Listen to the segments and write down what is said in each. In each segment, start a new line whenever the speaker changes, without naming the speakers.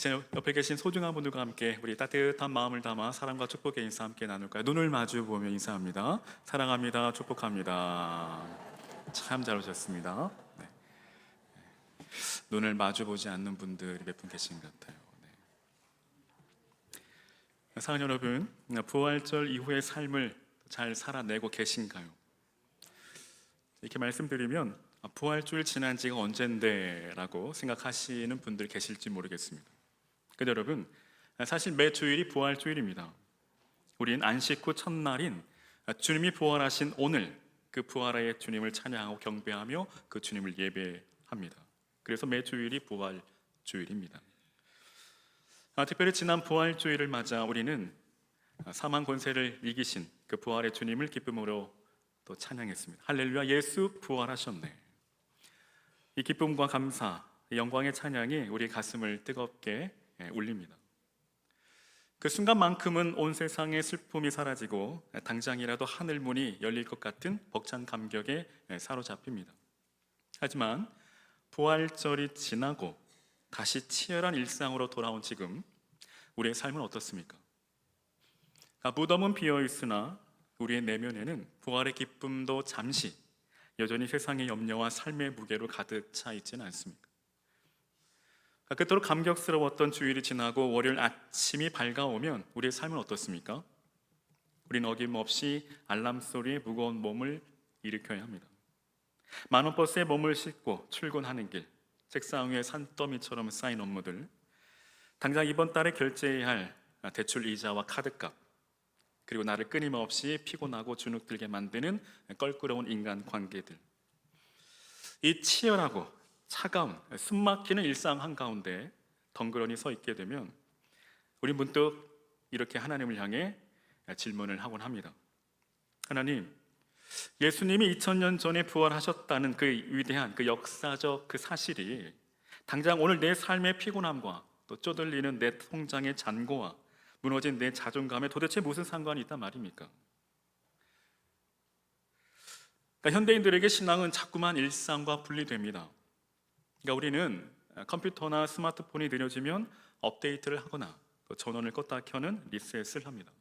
제 옆에 계신 소중한 분들과 함께 우리 따뜻한 마음을 담아 사랑과 축복의 인사 함께 나눌까요? 눈을 마주 보며 인사합니다. 사랑합니다. 축복합니다. 참 잘 오셨습니다. 네. 눈을 마주 보지 않는 분들이 몇 분 계신 것 같아요. 네. 사랑하는 여러분, 부활절 이후의 삶을 잘 살아내고 계신가요? 이렇게 말씀드리면 부활주일 지난 지가 언젠데 라고 생각하시는 분들 계실지 모르겠습니다. 근데 여러분, 사실 매 주일이 부활주일입니다. 우린 안식 후 첫날인 주님이 부활하신 오늘, 그 부활의 주님을 찬양하고 경배하며 그 주님을 예배합니다. 그래서 매 주일이 부활주일입니다. 특별히 지난 부활주일을 맞아 우리는 사망 권세를 이기신 그 부활의 주님을 기쁨으로 또 찬양했습니다. 할렐루야, 예수 부활하셨네. 이 기쁨과 감사, 영광의 찬양이 우리 가슴을 뜨겁게 울립니다. 그 순간만큼은 온 세상의 슬픔이 사라지고 당장이라도 하늘 문이 열릴 것 같은 벅찬 감격에 사로잡힙니다. 하지만 부활절이 지나고 다시 치열한 일상으로 돌아온 지금 우리의 삶은 어떻습니까? 무덤은 비어 있으나 우리의 내면에는 부활의 기쁨도 잠시 여전히 세상의 염려와 삶의 무게로 가득 차 있지는 않습니까? 그토록 감격스러웠던 주일이 지나고 월요일 아침이 밝아오면 우리의 삶은 어떻습니까? 우리는 어김없이 알람 소리에 무거운 몸을 일으켜야 합니다. 만원 버스에 몸을 싣고 출근하는 길, 책상 위에 산더미처럼 쌓인 업무들, 당장 이번 달에 결제해야 할 대출 이자와 카드값, 그리고 나를 끊임없이 피곤하고 주눅들게 만드는 껄끄러운 인간관계들, 이 치열하고 차가운 숨막히는 일상 한가운데 덩그러니 서 있게 되면 우리 문득 이렇게 하나님을 향해 질문을 하곤 합니다. 하나님, 예수님이 2000년 전에 부활하셨다는 그 위대한 그 역사적 그 사실이 당장 오늘 내 삶의 피곤함과 또 쪼들리는 내 통장의 잔고와 무너진 내 자존감에 도대체 무슨 상관이 있단 말입니까? 그러니까 현대인들에게 신앙은 자꾸만 일상과 분리됩니다. 그러니까 우리는 컴퓨터나 스마트폰이 느려지면 업데이트를 하거나 또 전원을 껐다 켜는 리셋을 합니다.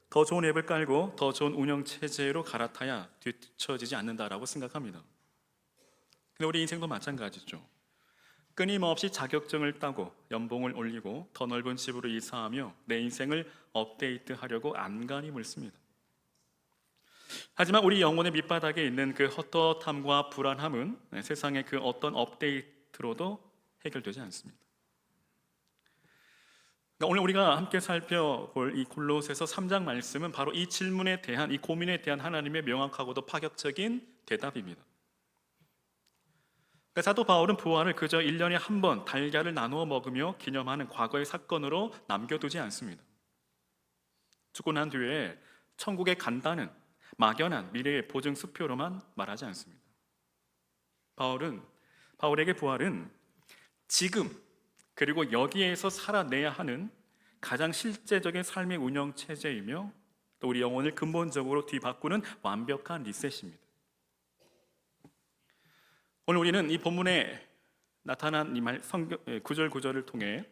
더 좋은 앱을 깔고 더 좋은 운영 체제로 갈아타야 뒤처지지 않는다라고 생각합니다. 근데 우리 인생도 마찬가지죠. 끊임없이 자격증을 따고 연봉을 올리고 더 넓은 집으로 이사하며 내 인생을 업데이트하려고 안간힘을 씁니다. 하지만 우리 영혼의 밑바닥에 있는 그 헛헛함과 불안함은 세상의 그 어떤 업데이트로도 해결되지 않습니다. 그러니까 오늘 우리가 함께 살펴볼 이 골로새서 3장 말씀은 바로 이 질문에 대한, 이 고민에 대한 하나님의 명확하고도 파격적인 대답입니다. 그러니까 사도 바울은 부활을 그저 1년에 한 번 달걀을 나누어 먹으며 기념하는 과거의 사건으로 남겨두지 않습니다. 죽고 난 뒤에 천국에 간다는 막연한 미래의 보증 수표로만 말하지 않습니다. 바울에게 부활은 지금 그리고 여기에서 살아내야 하는 가장 실제적인 삶의 운영 체제이며 또 우리 영혼을 근본적으로 뒤바꾸는 완벽한 리셋입니다. 오늘 우리는 이 본문에 나타난 이 구절구절을 통해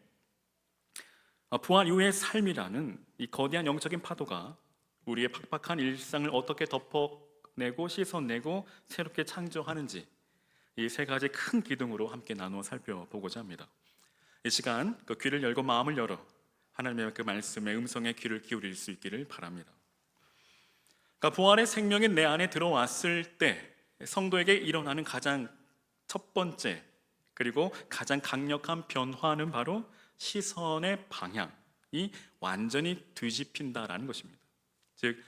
부활 이후의 삶이라는 이 거대한 영적인 파도가 우리의 팍팍한 일상을 어떻게 덮어내고 씻어내고 새롭게 창조하는지 이 세 가지 큰 기둥으로 함께 나누어 살펴보고자 합니다. 이 시간 그 귀를 열고 마음을 열어 하나님의 그 말씀의 음성에 귀를 기울일 수 있기를 바랍니다. 그러니까 부활의 생명이 내 안에 들어왔을 때 성도에게 일어나는 가장 첫 번째 그리고 가장 강력한 변화는 바로 시선의 방향이 완전히 뒤집힌다라는 것입니다. 즉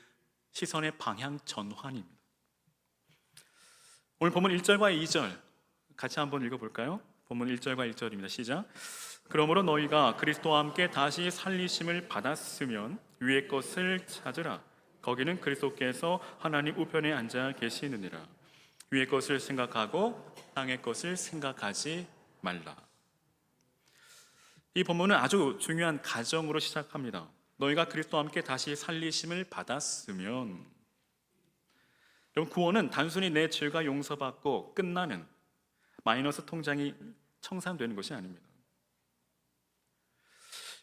시선의 방향 전환입니다. 오늘 본문 1절과 2절 같이 한번 읽어볼까요? 본문 1절과 1절입니다. 시작. 그러므로 너희가 그리스도와 함께 다시 살리심을 받았으면 위의 것을 찾으라. 거기는 그리스도께서 하나님 우편에 앉아 계시느니라. 위의 것을 생각하고 땅의 것을 생각하지 말라. 이 본문은 아주 중요한 가정으로 시작합니다. 너희가 그리스도와 함께 다시 살리심을 받았으면, 여러분, 구원은 단순히 내 죄가 용서받고 끝나는 마이너스 통장이 청산되는 것이 아닙니다.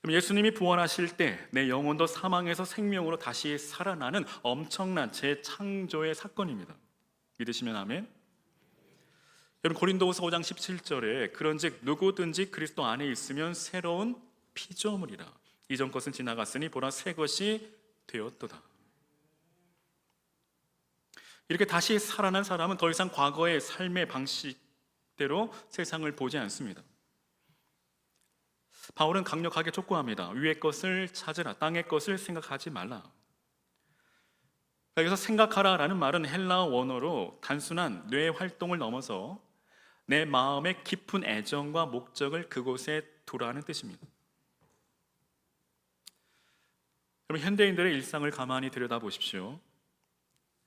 그럼 예수님이 부활하실 때 내 영혼도 사망에서 생명으로 다시 살아나는 엄청난 재창조의 사건입니다. 믿으시면 아멘. 여러분, 고린도후서 5장 17절에 그런즉 누구든지 그리스도 안에 있으면 새로운 피조물이라. 이전 것은 지나갔으니 보라 새 것이 되었도다. 이렇게 다시 살아난 사람은 더 이상 과거의 삶의 방식대로 세상을 보지 않습니다. 바울은 강력하게 촉구합니다. 위의 것을 찾으라, 땅의 것을 생각하지 말라. 여기서 생각하라라는 말은 헬라어 원어로 단순한 뇌 활동을 넘어서 내 마음의 깊은 애정과 목적을 그곳에 두라는 뜻입니다. 그럼 현대인들의 일상을 가만히 들여다보십시오.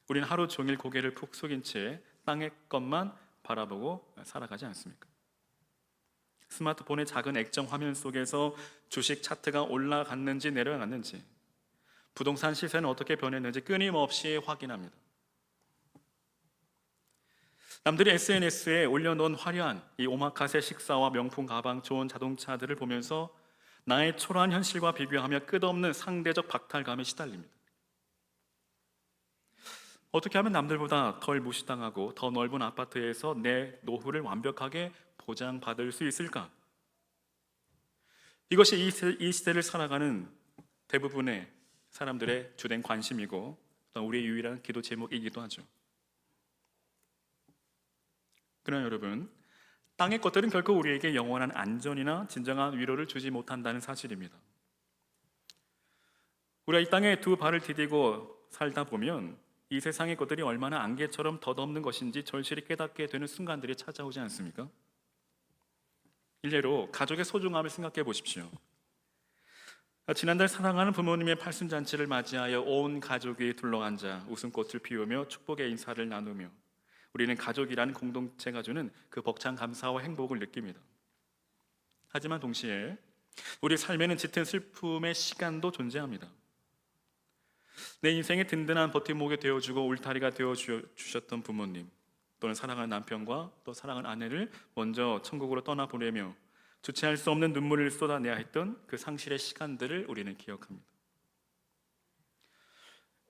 우리는 하루 종일 고개를 푹 숙인 채 땅의 것만 바라보고 살아가지 않습니까? 스마트폰의 작은 액정 화면 속에서 주식 차트가 올라갔는지 내려갔는지, 부동산 시세는 어떻게 변했는지 끊임없이 확인합니다. 남들이 SNS에 올려놓은 화려한 이 오마카세 식사와 명품 가방, 좋은 자동차들을 보면서 나의 초라한 현실과 비교하며 끝없는 상대적 박탈감에 시달립니다. 어떻게 하면 남들보다 덜 무시당하고 더 넓은 아파트에서 내 노후를 완벽하게 보장받을 수 있을까? 이것이 이 시대를 살아가는 대부분의 사람들의 주된 관심이고 또 우리의 유일한 기도 제목이기도 하죠. 그러나 여러분, 땅의 것들은 결코 우리에게 영원한 안전이나 진정한 위로를 주지 못한다는 사실입니다. 우리가 이 땅에 두 발을 디디고 살다 보면 이 세상의 것들이 얼마나 안개처럼 덧없는 것인지 절실히 깨닫게 되는 순간들이 찾아오지 않습니까? 일례로 가족의 소중함을 생각해 보십시오. 지난달 사랑하는 부모님의 팔순잔치를 맞이하여 온 가족이 둘러앉아 웃음꽃을 피우며 축복의 인사를 나누며 우리는 가족이라는 공동체가 주는 그 벅찬 감사와 행복을 느낍니다. 하지만 동시에 우리 삶에는 짙은 슬픔의 시간도 존재합니다. 내 인생의 든든한 버팀목이 되어주고 울타리가 되어주셨던 부모님, 또는 사랑하는 남편과 또 사랑하는 아내를 먼저 천국으로 떠나보내며 주체할 수 없는 눈물을 쏟아내야 했던 그 상실의 시간들을 우리는 기억합니다.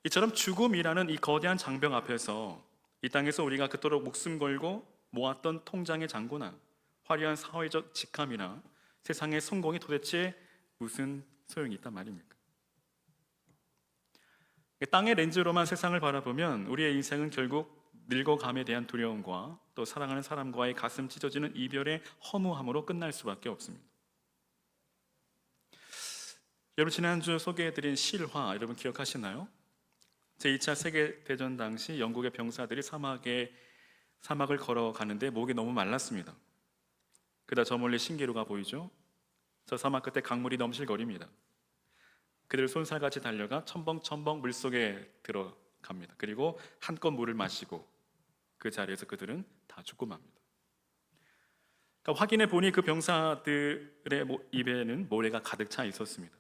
이처럼 죽음이라는 이 거대한 장병 앞에서 이 땅에서 우리가 그토록 목숨 걸고 모았던 통장의 잔고나 화려한 사회적 직함이나 세상의 성공이 도대체 무슨 소용이 있단 말입니까? 땅의 렌즈로만 세상을 바라보면 우리의 인생은 결국 늙어감에 대한 두려움과 또 사랑하는 사람과의 가슴 찢어지는 이별의 허무함으로 끝날 수밖에 없습니다. 여러분, 지난주 소개해드린 실화 여러분 기억하시나요? 제2차 세계대전 당시 영국의 병사들이 사막을 걸어가는데 목이 너무 말랐습니다. 그러다 저 멀리 신기루가 보이죠? 저 사막 끝에 강물이 넘실거립니다. 그들 손살같이 달려가 첨벙첨벙 물속에 들어갑니다. 그리고 한껏 물을 마시고 그 자리에서 그들은 다 죽고 맙니다. 그러니까 확인해 보니 그 병사들의 입에는 모래가 가득 차 있었습니다.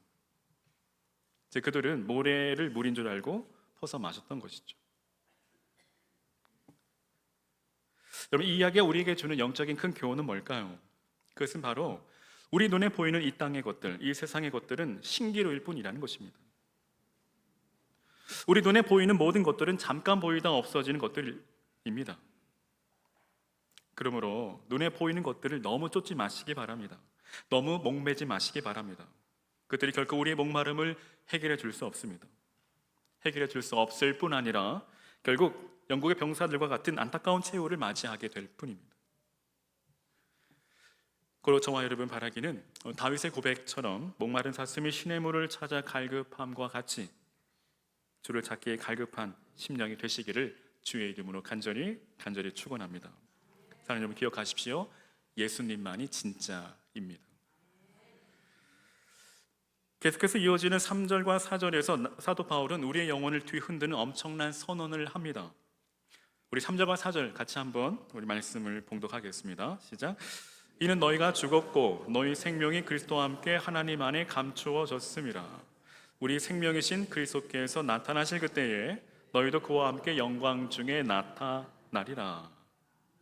이제 그들은 모래를 물인 줄 알고 퍼서 마셨던 것이죠. 여러분, 이 이야기가 우리에게 주는 영적인 큰 교훈은 뭘까요? 그것은 바로 우리 눈에 보이는 이 땅의 것들, 이 세상의 것들은 신기루일 뿐이라는 것입니다. 우리 눈에 보이는 모든 것들은 잠깐 보이다 없어지는 것들입니다. 그러므로 눈에 보이는 것들을 너무 쫓지 마시기 바랍니다. 너무 목매지 마시기 바랍니다. 그들이 결코 우리의 목마름을 해결해 줄 수 없습니다. 해결해 줄 수 없을 뿐 아니라 결국 영국의 병사들과 같은 안타까운 최후를 맞이하게 될 뿐입니다. 그리고 저와 여러분 바라기는 다윗의 고백처럼 목마른 사슴이 시냇물을 찾아 갈급함과 같이 주를 찾기에 갈급한 심령이 되시기를 주의 이름으로 간절히 축원합니다. 사랑하는 여러분, 기억하십시오. 예수님만이 진짜입니다. 계속해서 이어지는 3절과 4절에서 사도 바울은 우리의 영혼을 뒤흔드는 엄청난 선언을 합니다. 우리 3절과 4절 같이 한번 우리 말씀을 봉독하겠습니다. 시작. 이는 너희가 죽었고 너희 생명이 그리스도와 함께 하나님 안에 감추어졌음이라. 우리 생명이신 그리스도께서 나타나실 그때에 너희도 그와 함께 영광 중에 나타나리라.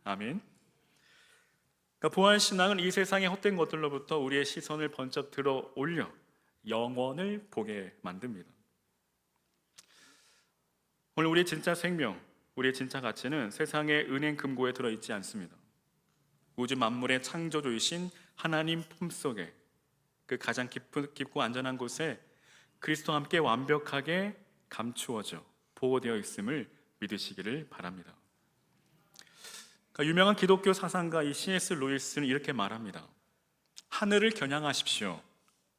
아멘. 그러니까 부활신앙은 이 세상의 헛된 것들로부터 우리의 시선을 번쩍 들어 올려 영원을 보게 만듭니다. 오늘 우리의 진짜 생명, 우리의 진짜 가치는 세상의 은행 금고에 들어있지 않습니다. 우주 만물의 창조주이신 하나님 품속에, 그 가장 깊고 안전한 곳에 그리스도와 함께 완벽하게 감추어져 보호되어 있음을 믿으시기를 바랍니다. 유명한 기독교 사상가 이 C.S. 루이스는 이렇게 말합니다. 하늘을 겨냥하십시오.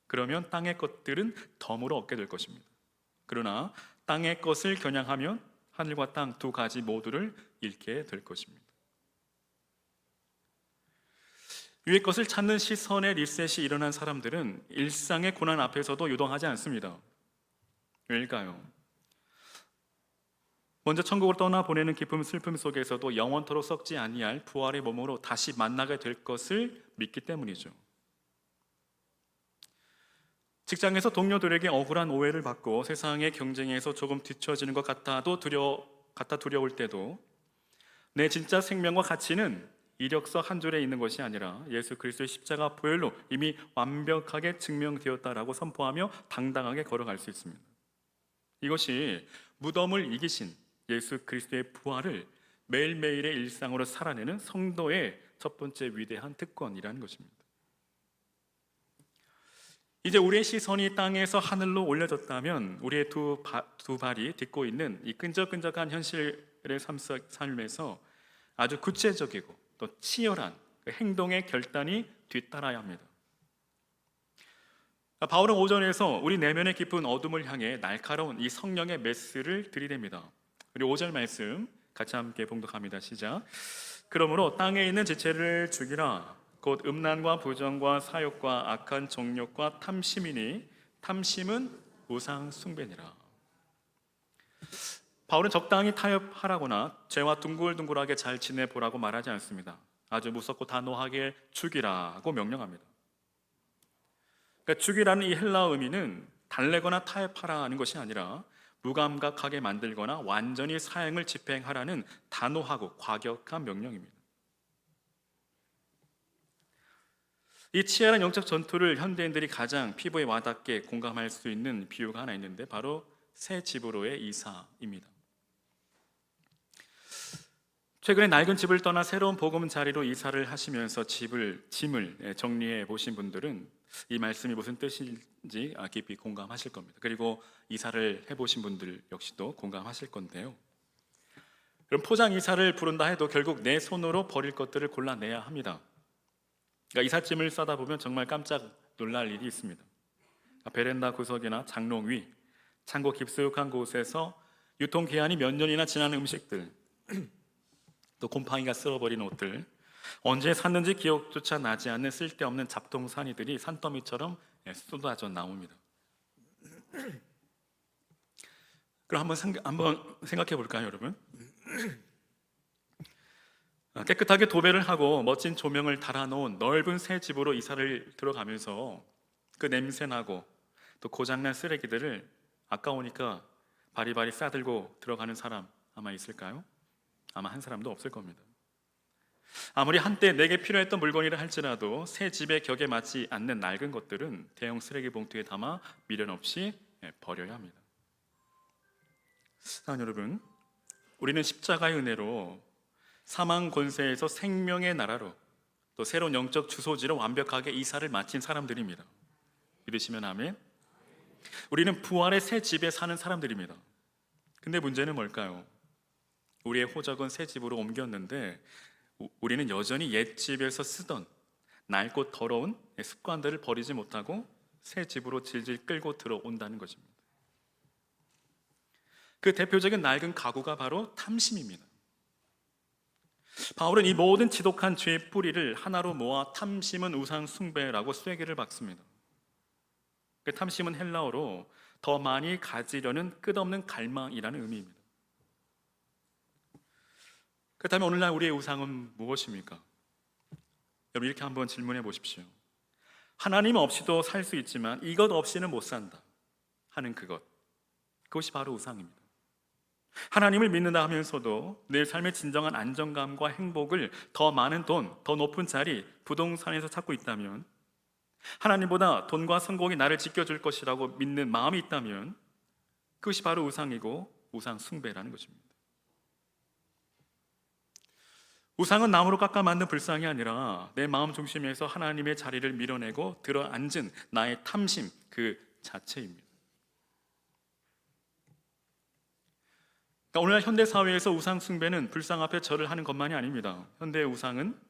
그러면 땅의 것들은 덤으로 얻게 될 것입니다. 그러나 땅의 것을 겨냥하면 하늘과 땅 두 가지 모두를 잃게 될 것입니다. 위의 것을 찾는 시선의 리셋이 일어난 사람들은 일상의 고난 앞에서도 요동하지 않습니다. 왜일까요? 먼저 천국으로 떠나보내는 기쁨 슬픔 속에서도 영원토록 썩지 아니할 부활의 몸으로 다시 만나게 될 것을 믿기 때문이죠. 직장에서 동료들에게 억울한 오해를 받고 세상의 경쟁에서 조금 뒤처지는 것 같아 두려울 때도 내 진짜 생명과 가치는 이력서 한 줄에 있는 것이 아니라 예수 그리스도의 십자가 보혈로 이미 완벽하게 증명되었다라고 선포하며 당당하게 걸어갈 수 있습니다. 이것이 무덤을 이기신 예수 그리스도의 부활을 매일매일의 일상으로 살아내는 성도의 첫 번째 위대한 특권이라는 것입니다. 이제 우리의 시선이 땅에서 하늘로 올려졌다면 우리의 두 발이 딛고 있는 이 끈적끈적한 현실의 삶에서 아주 구체적이고 또 치열한 행동의 결단이 뒤따라야 합니다. 바울은 오전에서 우리 내면의 깊은 어둠을 향해 날카로운 이 성령의 메스를 들이댑니다. 우리 5절 말씀 같이 함께 봉독합니다. 시작. 그러므로 땅에 있는 지체를 죽이라. 곧 음란과 부정과 사욕과 악한 정욕과 탐심이니 탐심은 우상 숭배니라. 바울은 적당히 타협하라거나 죄와 둥글둥글하게 잘 지내보라고 말하지 않습니다. 아주 무섭고 단호하게 죽이라고 명령합니다. 그러니까 죽이라는 이 헬라어 의미는 달래거나 타협하라는 것이 아니라 무감각하게 만들거나 완전히 사형을 집행하라는 단호하고 과격한 명령입니다. 이 치열한 영적 전투를 현대인들이 가장 피부에 와닿게 공감할 수 있는 비유가 하나 있는데 바로 새 집으로의 이사입니다. 최근에 낡은 집을 떠나 새로운 보금자리로 이사를 하시면서 짐을 정리해 보신 분들은 이 말씀이 무슨 뜻인지 깊이 공감하실 겁니다. 그리고 이사를 해보신 분들 역시도 공감하실 건데요. 그럼 포장 이사를 부른다 해도 결국 내 손으로 버릴 것들을 골라내야 합니다. 그러니까 이삿짐을 싸다 보면 정말 깜짝 놀랄 일이 있습니다. 베란다 구석이나 장롱 위, 창고 깊숙한 곳에서 유통기한이 몇 년이나 지난 음식들, 또 곰팡이가 쓸어버린 옷들, 언제 샀는지 기억조차 나지 않는 쓸데없는 잡동사니들이 산더미처럼 쏟아져 나옵니다. 그럼 한번 생각해 볼까요, 여러분? 깨끗하게 도배를 하고 멋진 조명을 달아놓은 넓은 새 집으로 이사를 들어가면서 그 냄새나고 또 고장난 쓰레기들을 아까우니까 바리바리 싸들고 들어가는 사람 아마 있을까요? 아마 한 사람도 없을 겁니다. 아무리 한때 내게 필요했던 물건이라 할지라도 새 집의 격에 맞지 않는 낡은 것들은 대형 쓰레기 봉투에 담아 미련 없이 버려야 합니다. 사랑하는 여러분, 우리는 십자가의 은혜로 사망 권세에서 생명의 나라로 또 새로운 영적 주소지로 완벽하게 이사를 마친 사람들입니다. 믿으시면 아멘. 우리는 부활의 새 집에 사는 사람들입니다. 근데 문제는 뭘까요? 우리의 호적은 새 집으로 옮겼는데 우리는 여전히 옛 집에서 쓰던 낡고 더러운 습관들을 버리지 못하고 새 집으로 질질 끌고 들어온다는 것입니다. 그 대표적인 낡은 가구가 바로 탐심입니다. 바울은 이 모든 지독한 죄의 뿌리를 하나로 모아 탐심은 우상 숭배라고 쐐기를 박습니다. 그 탐심은 헬라어로 더 많이 가지려는 끝없는 갈망이라는 의미입니다. 그렇다면 오늘날 우리의 우상은 무엇입니까? 여러분 이렇게 한번 질문해 보십시오. 하나님 없이도 살 수 있지만 이것 없이는 못 산다 하는 그것이 바로 우상입니다. 하나님을 믿는다 하면서도 내 삶의 진정한 안정감과 행복을 더 많은 돈, 더 높은 자리, 부동산에서 찾고 있다면 하나님보다 돈과 성공이 나를 지켜줄 것이라고 믿는 마음이 있다면 그것이 바로 우상이고 우상 숭배라는 것입니다. 우상은 나무로 깎아 만든 불상이 아니라 내 마음 중심에서 하나님의 자리를 밀어내고 들어앉은 나의 탐심 그 자체입니다. 그러니까 오늘날 현대 사회에서 우상 숭배는 불상 앞에 절을 하는 것만이 아닙니다. 현대의 우상은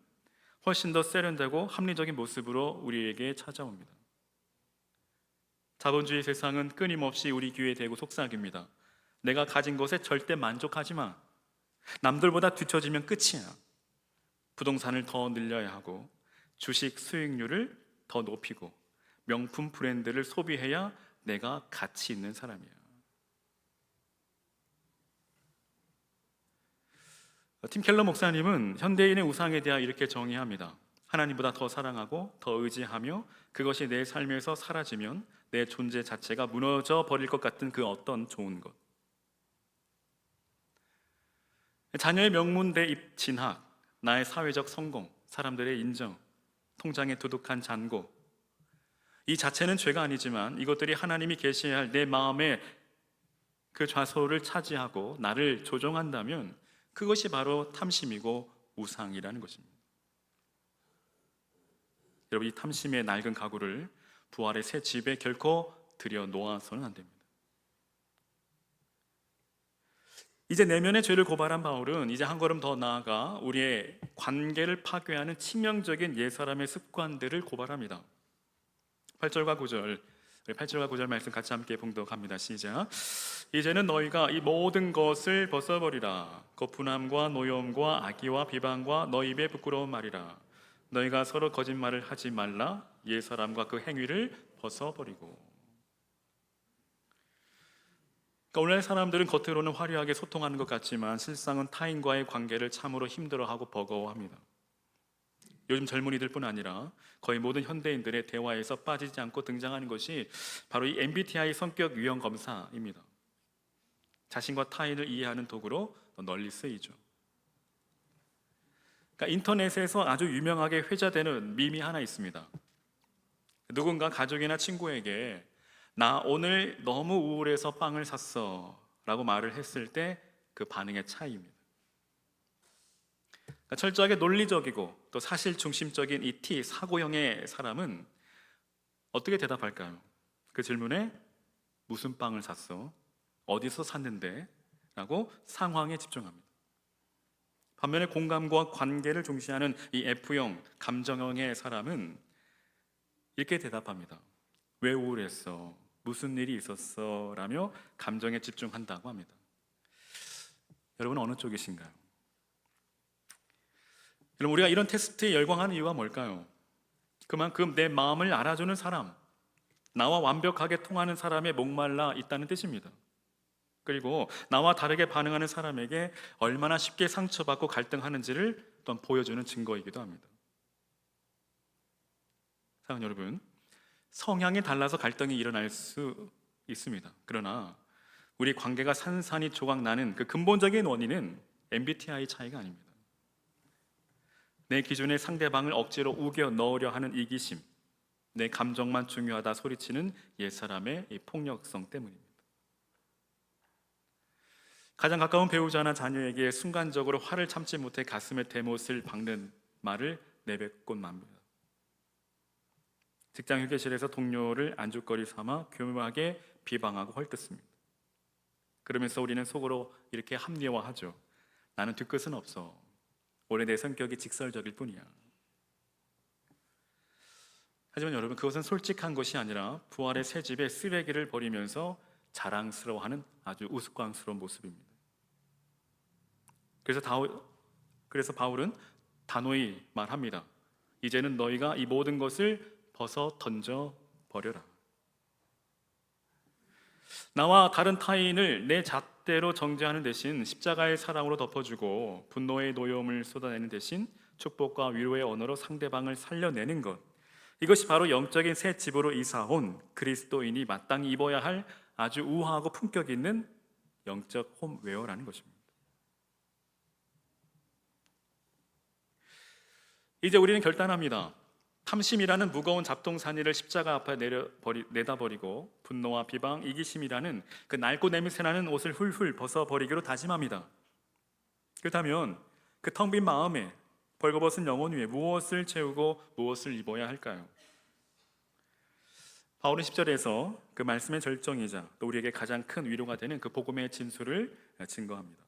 훨씬 더 세련되고 합리적인 모습으로 우리에게 찾아옵니다. 자본주의 세상은 끊임없이 우리 귀에 대고 속삭입니다. 내가 가진 것에 절대 만족하지 마. 남들보다 뒤처지면 끝이야. 부동산을 더 늘려야 하고 주식 수익률을 더 높이고 명품 브랜드를 소비해야 내가 가치 있는 사람이야. 팀 켈러 목사님은 현대인의 우상에 대해 이렇게 정의합니다. 하나님보다 더 사랑하고 더 의지하며 그것이 내 삶에서 사라지면 내 존재 자체가 무너져 버릴 것 같은 그 어떤 좋은 것. 자녀의 명문 대입 진학, 나의 사회적 성공, 사람들의 인정, 통장에 두둑한 잔고, 이 자체는 죄가 아니지만 이것들이 하나님이 계셔야 할 내 마음의 그 좌소를 차지하고 나를 조종한다면 그것이 바로 탐심이고 우상이라는 것입니다. 여러분, 이 탐심의 낡은 가구를 부활의 새 집에 결코 들여놓아서는 안 됩니다. 이제 내면의 죄를 고발한 바울은 이제 한 걸음 더 나아가 우리의 관계를 파괴하는 치명적인 옛사람의 습관들을 고발합니다. 8절과 9절, 우리 8절과 9절 말씀 같이 함께 봉독합니다. 시작. 이제는 너희가 이 모든 것을 벗어버리라. 거분함과 노여움과 악의와 비방과 너희 입의 부끄러운 말이라. 너희가 서로 거짓말을 하지 말라. 옛사람과 그 행위를 벗어버리고. 그러니까 오늘날 사람들은 겉으로는 화려하게 소통하는 것 같지만 실상은 타인과의 관계를 참으로 힘들어하고 버거워합니다. 요즘 젊은이들뿐 아니라 거의 모든 현대인들의 대화에서 빠지지 않고 등장하는 것이 바로 이 MBTI 성격 유형 검사입니다. 자신과 타인을 이해하는 도구로 널리 쓰이죠. 그러니까 인터넷에서 아주 유명하게 회자되는 밈이 하나 있습니다. 누군가 가족이나 친구에게 나 오늘 너무 우울해서 빵을 샀어 라고 말을 했을 때 그 반응의 차이입니다. 그러니까 철저하게 논리적이고 또 사실 중심적인 이 T 사고형의 사람은 어떻게 대답할까요? 그 질문에 무슨 빵을 샀어? 어디서 샀는데? 라고 상황에 집중합니다. 반면에 공감과 관계를 중시하는 이 F형 감정형의 사람은 이렇게 대답합니다. 왜 우울했어? 무슨 일이 있었어? 라며 감정에 집중한다고 합니다. 여러분 어느 쪽이신가요? 여러분 우리가 이런 테스트에 열광하는 이유가 뭘까요? 그만큼 내 마음을 알아주는 사람, 나와 완벽하게 통하는 사람에 목말라 있다는 뜻입니다. 그리고 나와 다르게 반응하는 사람에게 얼마나 쉽게 상처받고 갈등하는지를 또한 보여주는 증거이기도 합니다. 사랑하는 여러분, 성향이 달라서 갈등이 일어날 수 있습니다. 그러나 우리 관계가 산산이 조각나는 그 근본적인 원인은 MBTI 차이가 아닙니다. 내 기준에 상대방을 억지로 우겨 넣으려 하는 이기심, 내 감정만 중요하다 소리치는 옛사람의 이 폭력성 때문입니다. 가장 가까운 배우자나 자녀에게 순간적으로 화를 참지 못해 가슴에 대못을 박는 말을 내뱉곤 맙니다. 직장 휴게실에서 동료를 안주거리 삼아 교묘하게 비방하고 헐뜯습니다. 그러면서 우리는 속으로 이렇게 합리화하죠. 나는 뒤끝은 없어. 원래 내 성격이 직설적일 뿐이야. 하지만 여러분, 그것은 솔직한 것이 아니라 부활의 새 집에 쓰레기를 버리면서 자랑스러워하는 아주 우스꽝스러운 모습입니다. 그래서 바울은 단호히 말합니다. 이제는 너희가 이 모든 것을 벗어 던져 버려라. 나와 다른 타인을 내 잣대로 정죄하는 대신 십자가의 사랑으로 덮어주고 분노의 노여움을 쏟아내는 대신 축복과 위로의 언어로 상대방을 살려내는 것, 이것이 바로 영적인 새 집으로 이사온 그리스도인이 마땅히 입어야 할 아주 우아하고 품격 있는 영적 홈웨어라는 것입니다. 이제 우리는 결단합니다. 탐심이라는 무거운 잡동사니를 십자가 앞에 내다버리고 분노와 비방, 이기심이라는 그 낡고 냄새나는 옷을 훌훌 벗어버리기로 다짐합니다. 그렇다면 그 텅 빈 마음에 벌거벗은 영혼 위에 무엇을 채우고 무엇을 입어야 할까요? 바울은 10절에서 그 말씀의 절정이자 또 우리에게 가장 큰 위로가 되는 그 복음의 진수를 증거합니다.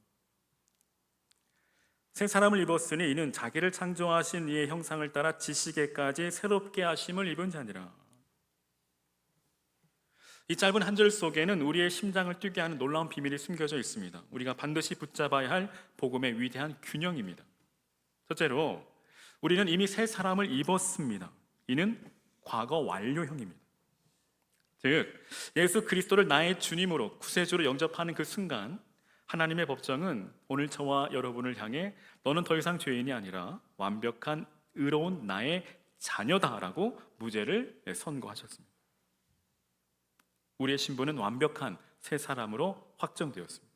새 사람을 입었으니 이는 자기를 창조하신 이의 형상을 따라 지식에까지 새롭게 하심을 입은 자니라. 이 짧은 한 절 속에는 우리의 심장을 뛰게 하는 놀라운 비밀이 숨겨져 있습니다. 우리가 반드시 붙잡아야 할 복음의 위대한 균형입니다. 첫째로 우리는 이미 새 사람을 입었습니다. 이는 과거 완료형입니다. 즉 예수 그리스도를 나의 주님으로 구세주로 영접하는 그 순간 하나님의 법정은 오늘 저와 여러분을 향해 너는 더 이상 죄인이 아니라 완벽한 의로운 나의 자녀다라고 무죄를 선고하셨습니다. 우리의 신분은 완벽한 새 사람으로 확정되었습니다.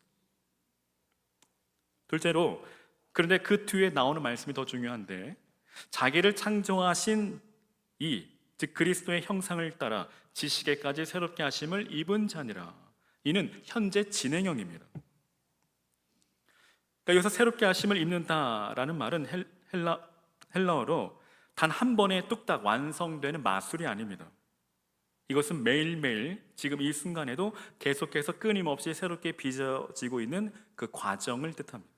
둘째로, 그런데 그 뒤에 나오는 말씀이 더 중요한데, 자기를 창조하신 즉 그리스도의 형상을 따라 지식에까지 새롭게 하심을 입은 자니라. 이는 현재 진행형입니다. 그러니까 여기서 새롭게 하심을 입는다라는 말은 헬라어로 단 한 번에 뚝딱 완성되는 마술이 아닙니다. 이것은 매일매일 지금 이 순간에도 계속해서 끊임없이 새롭게 빚어지고 있는 그 과정을 뜻합니다.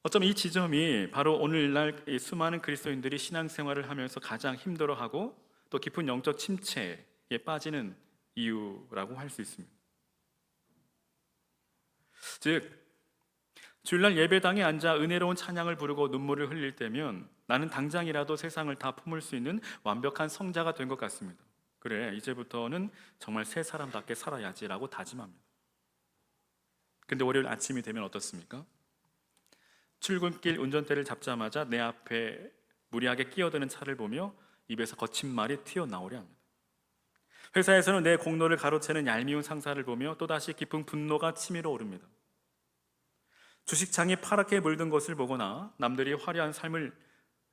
어쩌면 이 지점이 바로 오늘날 이 수많은 그리스도인들이 신앙생활을 하면서 가장 힘들어하고 또 깊은 영적 침체에 빠지는 이유라고 할 수 있습니다. 즉 주일날 예배당에 앉아 은혜로운 찬양을 부르고 눈물을 흘릴 때면 나는 당장이라도 세상을 다 품을 수 있는 완벽한 성자가 된 것 같습니다. 그래, 이제부터는 정말 새 사람답게 살아야지라고 다짐합니다. 근데 월요일 아침이 되면 어떻습니까? 출근길 운전대를 잡자마자 내 앞에 무리하게 끼어드는 차를 보며 입에서 거친 말이 튀어나오려 합니다. 회사에서는 내 공로를 가로채는 얄미운 상사를 보며 또다시 깊은 분노가 치밀어 오릅니다. 주식창이 파랗게 물든 것을 보거나 남들이 화려한 삶을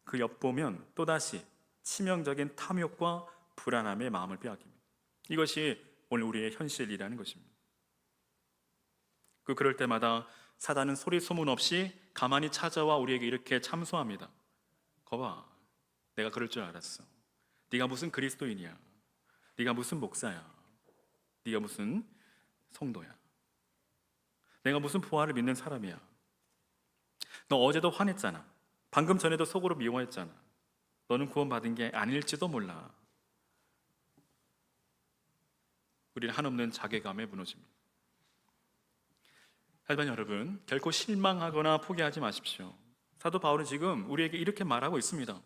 그 엿보면 또다시 치명적인 탐욕과 불안함에 마음을 빼앗깁니다. 이것이 오늘 우리의 현실이라는 것입니다. 그럴 때마다 사단은 소리 소문 없이 가만히 찾아와 우리에게 이렇게 참소합니다. 거봐, 내가 그럴 줄 알았어. 네가 무슨 그리스도인이야? 네가 무슨 목사야? 네가 무슨 성도야? 내가 무슨 부활을 믿는 사람이야? 너 어제도 화냈잖아. 방금 전에도 속으로 미워했잖아. 너는 구원받은 게 아닐지도 몰라. 우리는 한없는 자괴감에 무너집니다. 하지만 여러분, 결코 실망하거나 포기하지 마십시오. 사도 바울은 지금 우리에게 이렇게 말하고 있습니다.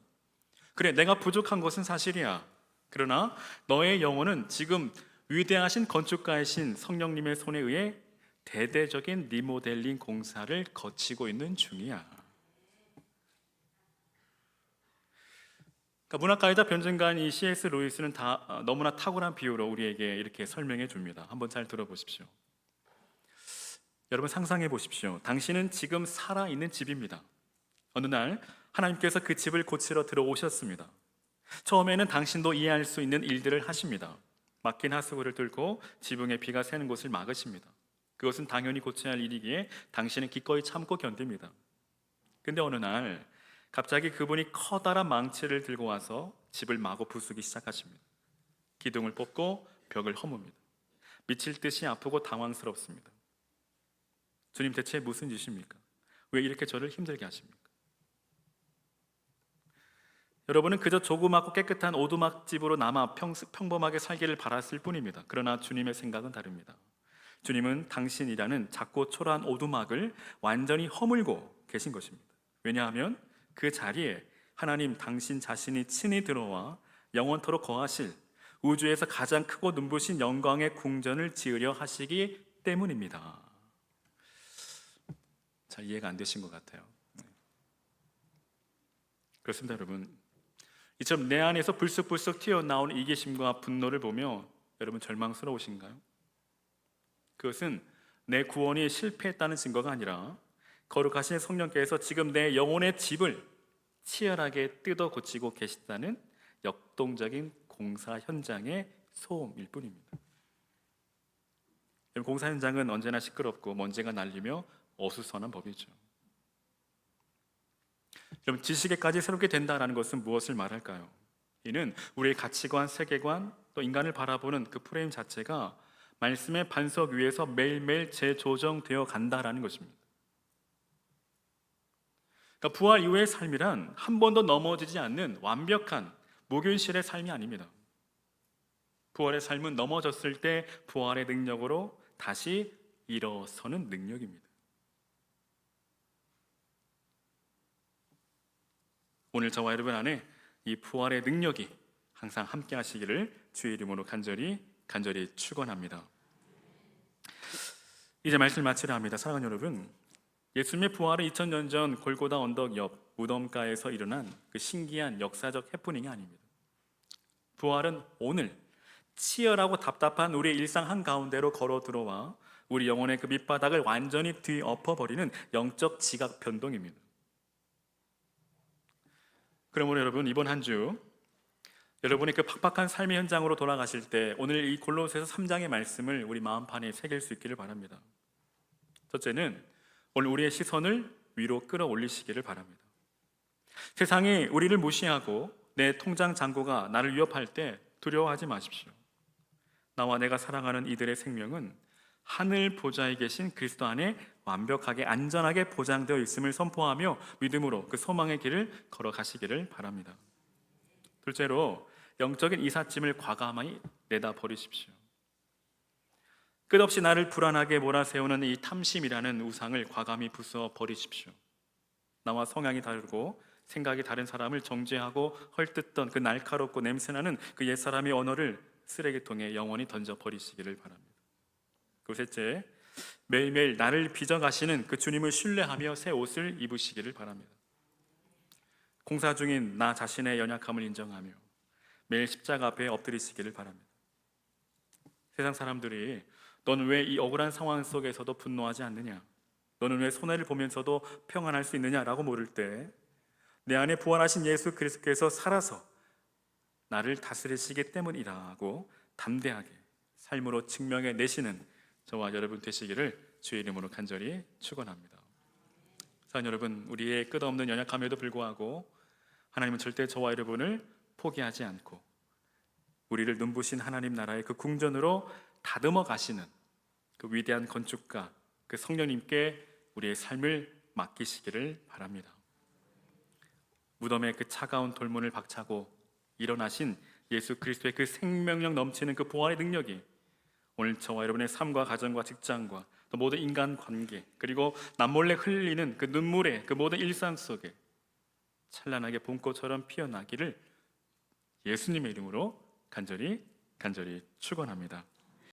그래, 내가 부족한 것은 사실이야. 그러나 너의 영혼은 지금 위대하신 건축가이신 성령님의 손에 의해 대대적인 리모델링 공사를 거치고 있는 중이야. 그러니까 문학가이자 변증가인 이 C.S. 루이스는 너무나 탁월한 비유로 우리에게 이렇게 설명해 줍니다. 한번 잘 들어보십시오. 여러분 상상해 보십시오. 당신은 지금 살아있는 집입니다. 어느 날 하나님께서 그 집을 고치러 들어오셨습니다. 처음에는 당신도 이해할 수 있는 일들을 하십니다. 막힌 하수구를 뚫고 지붕에 비가 새는 곳을 막으십니다. 그것은 당연히 고쳐야 할 일이기에 당신은 기꺼이 참고 견딥니다. 근데 어느 날 갑자기 그분이 커다란 망치를 들고 와서 집을 마구 부수기 시작하십니다. 기둥을 뽑고 벽을 허뭅니다. 미칠 듯이 아프고 당황스럽습니다. 주님, 대체 무슨 짓입니까? 왜 이렇게 저를 힘들게 하십니까? 여러분은 그저 조그맣고 깨끗한 오두막집으로 남아 평범하게 살기를 바랐을 뿐입니다. 그러나 주님의 생각은 다릅니다. 주님은 당신이라는 작고 초라한 오두막을 완전히 허물고 계신 것입니다. 왜냐하면 그 자리에 하나님 당신 자신이 친히 들어와 영원토록 거하실 우주에서 가장 크고 눈부신 영광의 궁전을 지으려 하시기 때문입니다. 잘 이해가 안 되신 것 같아요. 그렇습니다, 여러분. 이처럼 내 안에서 불쑥불쑥 튀어나오는 이기심과 분노를 보며 여러분 절망스러우신가요? 그것은 내 구원이 실패했다는 증거가 아니라 거룩하신 성령께서 지금 내 영혼의 집을 치열하게 뜯어 고치고 계시다는 역동적인 공사 현장의 소음일 뿐입니다. 공사 현장은 언제나 시끄럽고 먼지가 날리며 어수선한 법이죠. 그럼 지식에까지 새롭게 된다는 것은 무엇을 말할까요? 이는 우리의 가치관, 세계관, 또 인간을 바라보는 그 프레임 자체가 말씀의 반석 위에서 매일매일 재조정되어 간다라는 것입니다. 그러니까 부활 이후의 삶이란 한 번도 넘어지지 않는 완벽한 무균실의 삶이 아닙니다. 부활의 삶은 넘어졌을 때 부활의 능력으로 다시 일어서는 능력입니다. 오늘 저와 여러분 안에 이 부활의 능력이 항상 함께 하시기를 주의 이름으로 간절히 축원합니다. 이제 말씀을 마치려 합니다. 사랑하는 여러분, 예수님의 부활은 2000년 전 골고다 언덕 옆 무덤가에서 일어난 그 신기한 역사적 해프닝이 아닙니다. 부활은 오늘 치열하고 답답한 우리의 일상 한가운데로 걸어 들어와 우리 영혼의 그 밑바닥을 완전히 뒤엎어버리는 영적 지각 변동입니다. 그러므로 여러분, 이번 한 주 여러분이 그 팍팍한 삶의 현장으로 돌아가실 때 오늘 이 골로새서 3장의 말씀을 우리 마음판에 새길 수 있기를 바랍니다. 첫째는 오늘 우리의 시선을 위로 끌어올리시기를 바랍니다. 세상이 우리를 무시하고 내 통장 잔고가 나를 위협할 때 두려워하지 마십시오. 나와 내가 사랑하는 이들의 생명은 하늘 보좌에 계신 그리스도 안에 완벽하게 안전하게 보장되어 있음을 선포하며 믿음으로 그 소망의 길을 걸어가시기를 바랍니다. 둘째로 영적인 이삿짐을 과감히 내다 버리십시오. 끝없이 나를 불안하게 몰아세우는 이 탐심이라는 우상을 과감히 부숴 버리십시오. 나와 성향이 다르고 생각이 다른 사람을 정죄하고 헐뜯던 그 날카롭고 냄새나는 그 옛사람의 언어를 쓰레기통에 영원히 던져 버리시기를 바랍니다. 그 셋째, 매일매일 나를 빚어가시는 그 주님을 신뢰하며 새 옷을 입으시기를 바랍니다. 공사 중인 나 자신의 연약함을 인정하며 매일 십자가 앞에 엎드리시기를 바랍니다. 세상 사람들이 너는 왜 이 억울한 상황 속에서도 분노하지 않느냐? 너는 왜 손해를 보면서도 평안할 수 있느냐라고 물을 때 내 안에 부활하신 예수 그리스도께서 살아서 나를 다스리시기 때문이라고 담대하게 삶으로 증명해 내시는 저와 여러분 되시기를 주의 이름으로 간절히 축원합니다. 사랑하는 여러분, 우리의 끝없는 연약함에도 불구하고 하나님은 절대 저와 여러분을 포기하지 않고 우리를 눈부신 하나님 나라의 그 궁전으로 다듬어 가시는 그 위대한 건축가 그 성령님께 우리의 삶을 맡기시기를 바랍니다. 무덤의 그 차가운 돌문을 박차고 일어나신 예수 그리스도의 그 생명력 넘치는 그 부활의 능력이 오늘 저와 여러분의 삶과 가정과 직장과 또 모든 인간관계 그리고 남몰래 흘리는 그 눈물의 그 모든 일상 속에 찬란하게 봄꽃처럼 피어나기를 예수님의 이름으로 간절히 축원합니다.